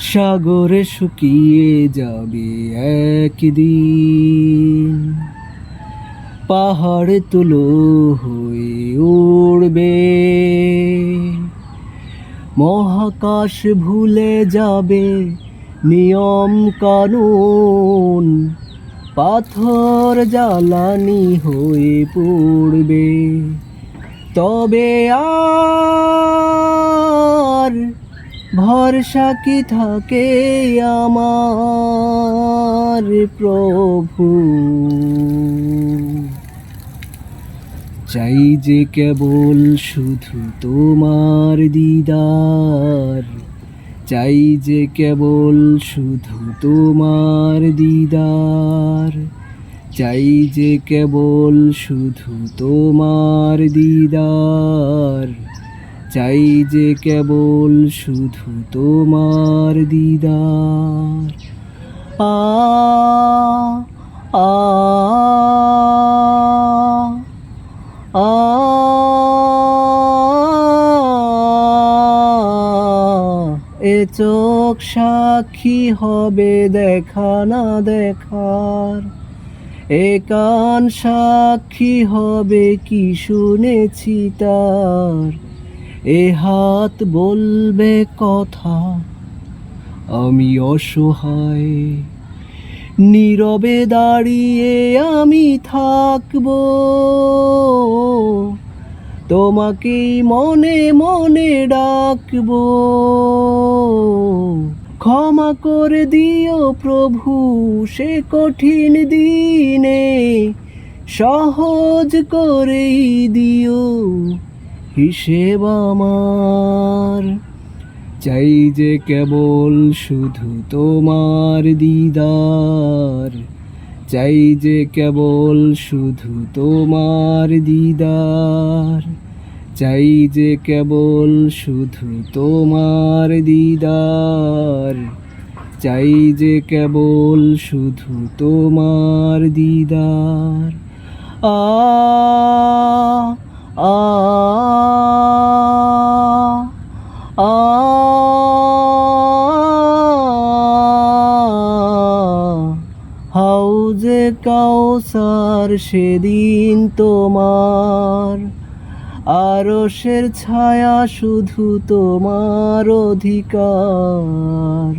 সাগরে শুকিয়ে যাবে একদিন, পাহাড় তুলো হয়ে উড়বে, মহাকাশ ভুলে যাবে নিয়ম কানুন, পাথর জ্বালানি হয়ে পড়বে। তবে আর ভরসা কি থাকে আমার প্রভু, চাই যে কেবল শুধু তোমার দিদার, চাই যে কেবল শুধু তোমার দিদার, চাই যে কেবল শুধু তোমার দিদার, চাই যে কেবল শুধু তোমার দিদার। আ আ আ এ চোখ সাক্ষী হবে দেখা না দেখার, এ কান সাক্ষী হবে কি শুনেছি তার, এ হাত বলবে কথা আমি অসহায়, নীরবে দাঁড়িয়ে আমি থাকবো, তোমাকেই মনে মনে ডাকবো। ক্ষমা করে দিও প্রভু সে কঠিন দিনে, সহজ করেই দিও হিসেব আমার। চাই যে কেবল শুধু তোমার দিদার, চাই যে কেবল শুধু তোমার দিদার, চাই যে কেবল শুধু তোমার দিদার, চাই যে কেবল শুধু তোমার দিদার। আ আ আ হাউজে কাউসার সেদিন তোমার, আরশের ছায়া শুধু তোমার অধিকার।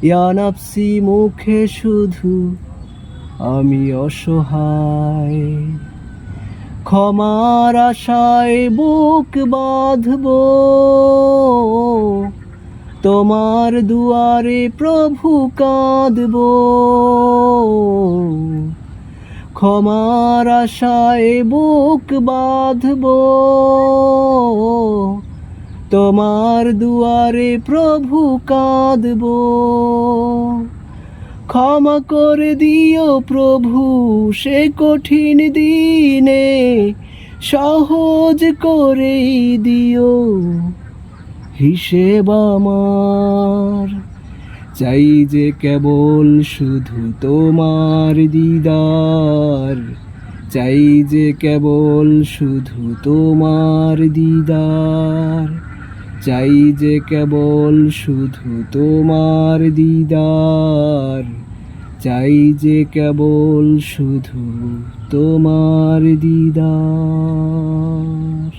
ইয়া নাফসি মুখে শুধু আমি অসহায়, ক্ষমার আশায় বুক বাঁধবো, তোমার দুয়ারে প্রভু কাঁদবো। ক্ষমার আশায় বুক বাঁধবো, তোমার দুয়ারে প্রভু কাঁদবো। ক্ষমা করে দিও প্রভু সে কঠিন দিনে, সহজ করেই দিও হিসেব আমার। চাই যে কেবল শুধু তোমার দিদার, চাই যে কেবল শুধু তোমার দিদার, চাই যে কেবল শুধু তোমার দিদার, চাই যে কেবল শুধু তোমার দিদার।